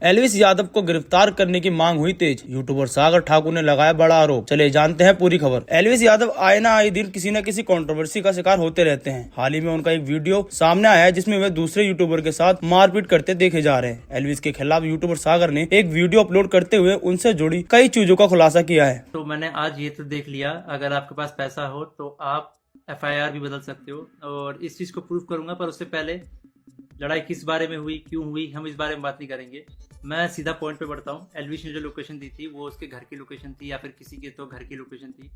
Elvis Yadav को गिरफ्तार करने की मांग हुई तेज। यूट्यूबर सागर ठाकुर ने लगाया बड़ा आरोप। चले जानते हैं पूरी खबर। एलविस यादव आए ना आए दिन किसी न किसी कंट्रोवर्सी का शिकार होते रहते हैं। हाल ही में उनका एक वीडियो सामने आया है जिसमें वे दूसरे यूट्यूबर के साथ मारपीट करते देखे जा रहे हैं। एलविस के खिलाफ यूट्यूबर सागर ने एक वीडियो अपलोड करते हुए उनसे जुड़ी कई चीजों का खुलासा किया है। तो मैंने आज ये तो देख लिया, अगर आपके पास पैसा हो तो आप एफआईआर भी बदल सकते हो, और इस चीज़ को प्रूव करूंगा। पर उससे पहले लड़ाई किस बारे में हुई, क्यों हुई, हम इस बारे में बात नहीं करेंगे। मैं सीधा पॉइंट पे बढ़ता हूँ। एलविश ने जो लोकेशन दी थी वो उसके घर की लोकेशन थी, या फिर किसी के तो घर की लोकेशन थी,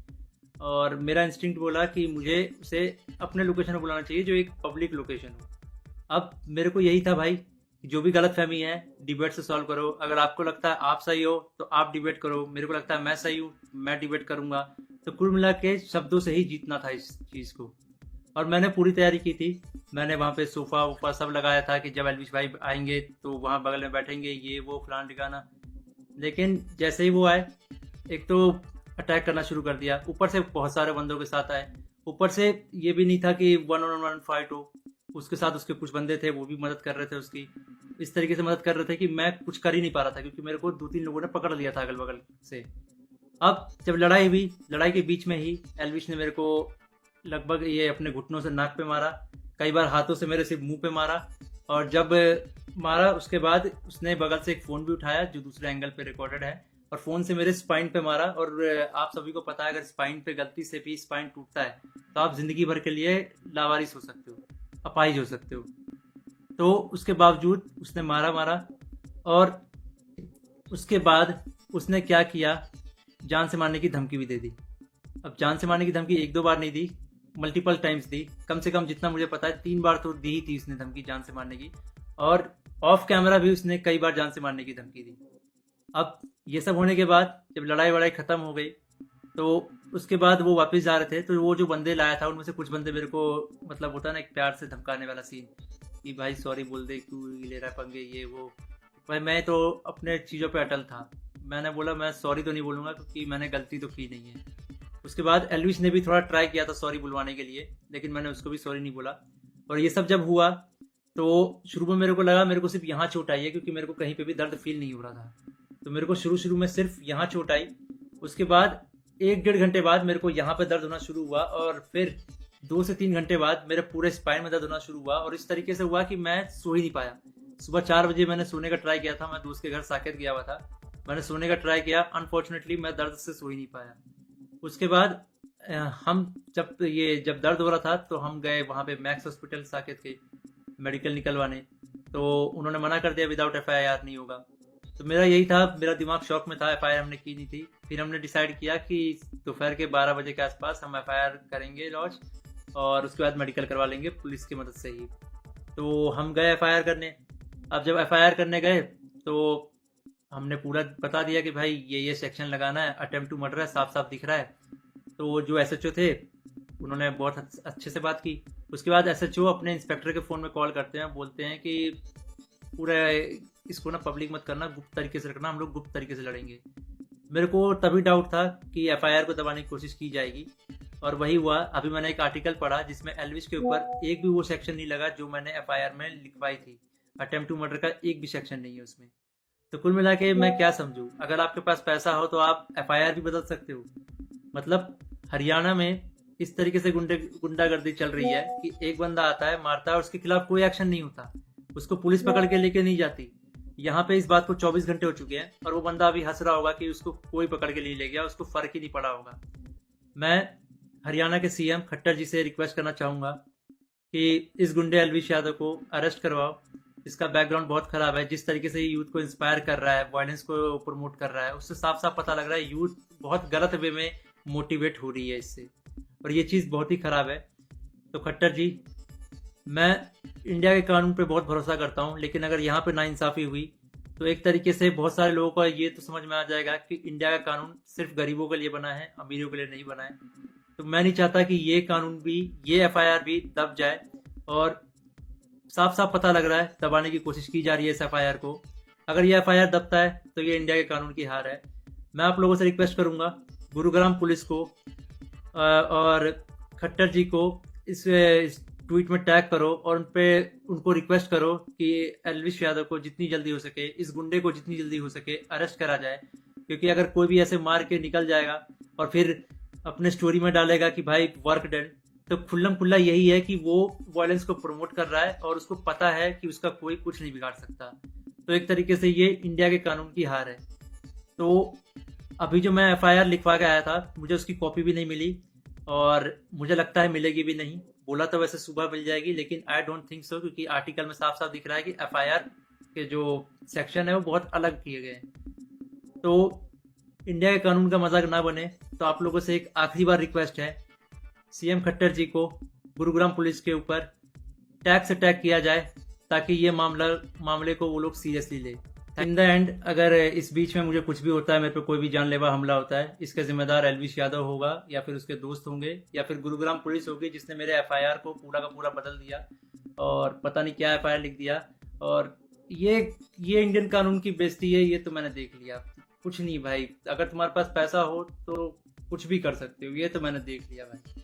और मेरा इंस्टिंक्ट बोला कि मुझे उसे अपने लोकेशन पर बुलाना चाहिए जो एक पब्लिक लोकेशन हो। अब मेरे को यही था भाई, जो भी गलत फहमी है डिबेट से सॉल्व करो। अगर आपको लगता है आप सही हो तो आप डिबेट करो, मेरे को लगता है मैं सही हूँ, मैं डिबेट करूंगा। तो कुल मिला के शब्दों से ही जीतना था इस चीज़ को, और मैंने पूरी तैयारी की थी। मैंने वहाँ पे सोफ़ा वोफा सब लगाया था कि जब एलविश भाई आएंगे तो वहाँ बगल में बैठेंगे, ये वो फलान ठिकाना। लेकिन जैसे ही वो आए, एक तो अटैक करना शुरू कर दिया, ऊपर से बहुत सारे बंदों के साथ आए। ऊपर से ये भी नहीं था कि 1-on-1 फाइट हो, उसके साथ उसके कुछ बंदे थे वो भी मदद कर रहे थे उसकी। इस तरीके से मदद कर रहे थे कि मैं कुछ कर ही नहीं पा रहा था, क्योंकि मेरे को 2-3 लोगों ने पकड़ लिया था अगल बगल से। अब जब लड़ाई हुई, लड़ाई के बीच में ही एलविश ने मेरे को लगभग ये अपने घुटनों से नाक पे मारा, कई बार हाथों से मेरे सिर्फ मुंह पे मारा। और जब मारा उसके बाद उसने बगल से एक फ़ोन भी उठाया जो दूसरे एंगल पे रिकॉर्डेड है, और फ़ोन से मेरे स्पाइन पे मारा। और आप सभी को पता है, अगर स्पाइन पे गलती से भी स्पाइन टूटता है तो आप ज़िंदगी भर के लिए लावारिस हो सकते हो, अपाहिज हो सकते हो। तो उसके बावजूद उसने मारा मारा, और उसके बाद उसने क्या किया, जान से मारने की धमकी भी दे दी। अब जान से मारने की धमकी 1-2 बार नहीं दी, मल्टीपल टाइम्स दी। कम से कम जितना मुझे पता है 3 बार तो दी ही थी उसने धमकी जान से मारने की, और ऑफ कैमरा भी उसने कई बार जान से मारने की धमकी दी। अब ये सब होने के बाद जब लड़ाई वड़ाई ख़त्म हो गई, तो उसके बाद वो वापस जा रहे थे, तो वो जो बंदे लाया था उनमें से कुछ बंदे मेरे को, मतलब होता है ना एक प्यार से धमकाने वाला सीन, कि भाई सॉरी बोल दे, क्यों ले रहा है पंगे, ये वो। भाई मैं तो अपने चीज़ों पे अटल था। मैंने बोला मैं सॉरी तो नहीं बोलूँगा, क्योंकि मैंने गलती तो की नहीं है। उसके बाद एलविश ने भी थोड़ा ट्राई किया था सॉरी बुलवाने के लिए, लेकिन मैंने उसको भी सॉरी नहीं बोला। और ये सब जब हुआ तो शुरू में मेरे को लगा मेरे को सिर्फ यहाँ चोट आई है, क्योंकि मेरे को कहीं पे भी दर्द फील नहीं हो रहा था। तो मेरे को शुरू शुरू में सिर्फ यहाँ चोट आई। उसके बाद 1-1.5 घंटे बाद मेरे को यहाँ पे दर्द होना शुरू हुआ, और फिर 2 से 3 घंटे बाद मेरे पूरे स्पाइन में दर्द होना शुरू हुआ। और इस तरीके से हुआ कि मैं सो ही नहीं पाया। सुबह 4 बजे मैंने सोने का ट्राई किया था, मैं दोस्त के घर साकेत गया हुआ था, मैंने सोने का ट्राई किया, अनफॉर्चुनेटली मैं दर्द से सो ही नहीं पाया। उसके बाद हम जब दर्द हो रहा था तो हम गए वहाँ पे मैक्स हॉस्पिटल साकेत के मेडिकल निकलवाने। तो उन्होंने मना कर दिया, विदाउट एफआईआर नहीं होगा। तो मेरा यही था, मेरा दिमाग शॉक में था, एफआईआर हमने की नहीं थी। फिर हमने डिसाइड किया कि दोपहर के 12 बजे के आसपास हम एफआईआर करेंगे लॉज, और उसके बाद मेडिकल करवा लेंगे पुलिस की मदद से ही। तो हम गए एफआईआर करने। अब जब एफआईआर करने गए तो हमने पूरा बता दिया कि भाई ये सेक्शन लगाना है, अटेम्प्ट टू मर्डर है, साफ साफ दिख रहा है। तो जो एसएचओ थे उन्होंने बहुत अच्छे से बात की। उसके बाद एसएचओ अपने इंस्पेक्टर के फ़ोन में कॉल करते हैं, बोलते हैं कि पूरा इसको ना पब्लिक मत करना, गुप्त तरीके से रखना, हम लोग गुप्त तरीके से लड़ेंगे। मेरे को तभी डाउट था कि एफआईआर को दबाने की कोशिश की जाएगी, और वही हुआ। अभी मैंने एक आर्टिकल पढ़ा जिसमें एलविश के ऊपर एक भी वो सेक्शन नहीं लगा जो मैंने एफआईआर में लिखवाई थी। अटेम्प्ट टू मर्डर का एक भी सेक्शन नहीं है उसमें। तो कुल मिला के मैं क्या समझूं, अगर आपके पास पैसा हो तो आप एफआईआर भी बदल सकते हो। मतलब हरियाणा में इस तरीके से गुंडागर्दी चल रही है कि एक बंदा आता है, मारता है, और उसके खिलाफ कोई एक्शन नहीं होता, उसको पुलिस पकड़ के लेके नहीं जाती। यहाँ पे इस बात को 24 घंटे हो चुके हैं, और वो बंदा अभी हंस रहा होगा कि उसको कोई पकड़ के नहीं ले गया, उसको फर्क ही नहीं पड़ा होगा। मैं हरियाणा के सीएम खट्टर जी से रिक्वेस्ट करना चाहूँगा कि इस गुंडे एलविश यादव को अरेस्ट करवाओ। इसका बैकग्राउंड बहुत ख़राब है, जिस तरीके से यूथ को इंस्पायर कर रहा है, वायलेंस को प्रमोट कर रहा है, उससे साफ साफ पता लग रहा है यूथ बहुत गलत वे में मोटिवेट हो रही है इससे, और ये चीज़ बहुत ही ख़राब है। तो खट्टर जी, मैं इंडिया के कानून पे बहुत भरोसा करता हूँ, लेकिन अगर यहाँ पे नाइंसाफ़ी हुई तो एक तरीके से बहुत सारे लोगों को ये तो समझ में आ जाएगा कि इंडिया का कानून सिर्फ गरीबों के लिए बना है, अमीरों के लिए नहीं बना है। तो मैं नहीं चाहता कि ये कानून भी, ये एफआईआर भी दब जाए, और साफ साफ पता लग रहा है दबाने की कोशिश की जा रही है इस एफआईआर को। अगर ये एफआईआर दबता है तो ये इंडिया के कानून की हार है। मैं आप लोगों से रिक्वेस्ट करूंगा, गुरुग्राम पुलिस को और खट्टर जी को इस ट्वीट में टैग करो और उनको रिक्वेस्ट करो कि एल्विश यादव को जितनी जल्दी हो सके, इस गुंडे को जितनी जल्दी हो सके अरेस्ट करा जाए। क्योंकि अगर कोई भी ऐसे मार के निकल जाएगा और फिर अपने स्टोरी में डालेगा कि भाई वर्क डन, तो खुल्लम खुल्ला यही है कि वो वायलेंस को प्रमोट कर रहा है और उसको पता है कि उसका कोई कुछ नहीं बिगाड़ सकता। तो एक तरीके से ये इंडिया के कानून की हार है। तो अभी जो मैं एफआईआर लिखवा के आया था, मुझे उसकी कॉपी भी नहीं मिली और मुझे लगता है मिलेगी भी नहीं। बोला तो वैसे सुबह मिल जाएगी, लेकिन आई डोंट थिंक सो, क्योंकि आर्टिकल में साफ साफ दिख रहा है कि एफआईआर के जो सेक्शन है वो बहुत अलग किए गए हैं। तो इंडिया के कानून का मजाक ना बने, तो आप लोगों से एक आखिरी बार रिक्वेस्ट है, सीएम खट्टर जी को गुरुग्राम पुलिस के ऊपर टैग से टैग किया जाए ताकि ये मामले को वो लोग सीरियसली ले। इन द एंड अगर इस बीच में मुझे कुछ भी होता है, मेरे पे कोई भी जानलेवा हमला होता है, इसका जिम्मेदार एल्विश यादव होगा या फिर उसके दोस्त होंगे या फिर गुरुग्राम पुलिस होगी जिसने मेरे एफआईआर को पूरा का पूरा बदल दिया और पता नहीं क्या एफआईआर लिख दिया। और ये इंडियन कानून की बेइज्जती है, ये तो मैंने देख लिया। कुछ नहीं भाई, अगर तुम्हारे पास पैसा हो तो कुछ भी कर सकते हो, ये तो मैंने देख लिया भाई।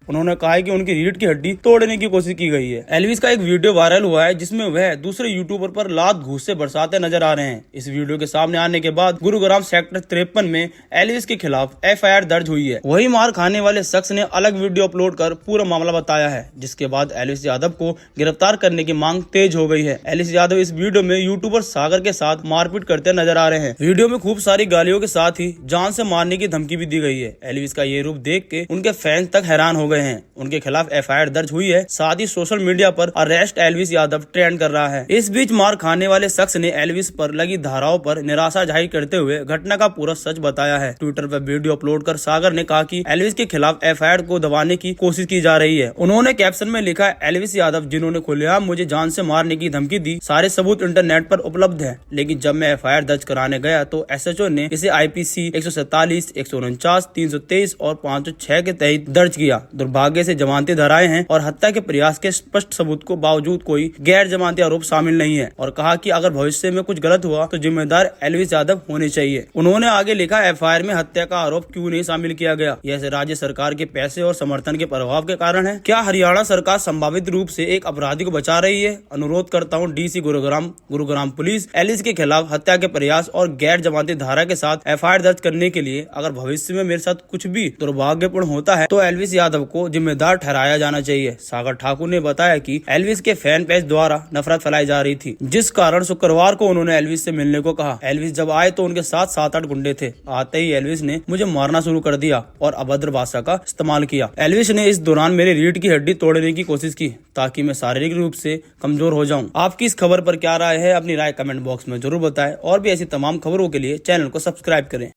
उन्होंने कहा है कि उनकी रीढ़ की हड्डी तोड़ने की कोशिश की गई है। एल्विस का एक वीडियो वायरल हुआ है जिसमें वह दूसरे यूट्यूबर पर लात घूस से बरसाते नजर आ रहे हैं। इस वीडियो के सामने आने के बाद गुरुग्राम सेक्टर 53 में एल्विस के खिलाफ एफआईआर दर्ज हुई है। वही मार खाने वाले शख्स ने अलग वीडियो अपलोड कर पूरा मामला बताया है, जिसके बाद एल्विस यादव को गिरफ्तार करने की मांग तेज हो गई है। एल्विस यादव इस वीडियो में यूट्यूबर सागर के साथ मारपीट करते नजर आ रहे हैं। वीडियो में खूब सारी गालियों के साथ ही जान से मारने की धमकी भी दी गई है। एल्विस का ये रूप देख के उनके फैंस तक हैरान हो गए हैं। उनके खिलाफ एफआईआर दर्ज हुई है, साथ ही सोशल मीडिया पर अरेस्ट एल्विस यादव ट्रेंड कर रहा है। इस बीच मार खाने वाले शख्स ने एल्विस पर लगी धाराओं पर निराशा जाहिर करते हुए घटना का पूरा सच बताया है। ट्विटर पर वीडियो अपलोड कर सागर ने कहा कि एल्विस के खिलाफ एफआईआर को दबाने की कोशिश की जा रही है। उन्होंने कैप्शन में लिखा, एल्विस यादव जिन्होंने खुलेआम मुझे जान से मारने की धमकी दी, सारे सबूत इंटरनेट पर उपलब्ध है। लेकिन जब मैं एफआईआर दर्ज कराने गया तो एसएचओ ने इसे आईपीसी 147, 149, 323 और 506 के तहत दर्ज किया। दुर्भाग्य से जमानती धाराएं हैं और हत्या के प्रयास के स्पष्ट सबूत को बावजूद कोई गैर जमानती आरोप शामिल नहीं है, और कहा कि अगर भविष्य में कुछ गलत हुआ तो जिम्मेदार एल्विस यादव होने चाहिए। उन्होंने आगे लिखा, एफआईआर में हत्या का आरोप क्यों नहीं शामिल किया गया? यह राज्य सरकार के पैसे और समर्थन के प्रभाव के कारण है। क्या हरियाणा सरकार संभावित रूप से एक अपराधी को बचा रही है? अनुरोध करता हूँ डीसी गुरुग्राम पुलिस एल्विस के खिलाफ हत्या के प्रयास और गैर जमानती धारा के साथ एफआईआर दर्ज करने के लिए। अगर भविष्य में मेरे साथ कुछ भी दुर्भाग्यपूर्ण होता है तो एल्विस यादव को जिम्मेदार ठहराया जाना चाहिए। सागर ठाकुर ने बताया कि एल्विस के फैन पेज द्वारा नफरत फैलाई जा रही थी, जिस कारण शुक्रवार को उन्होंने एल्विस से मिलने को कहा। एल्विस जब आए तो उनके साथ 7-8 गुंडे थे। आते ही एल्विस ने मुझे मारना शुरू कर दिया और अभद्र भाषा का इस्तेमाल किया। एल्विस ने इस दौरान मेरी रीढ़ की हड्डी तोड़ने की कोशिश की ताकि मैं शारीरिक रूप से कमजोर हो जाऊं। आपकी इस खबर पर क्या राय है? अपनी राय कमेंट बॉक्स में जरूर बताएं और भी ऐसी तमाम खबरों के लिए चैनल को सब्सक्राइब करें।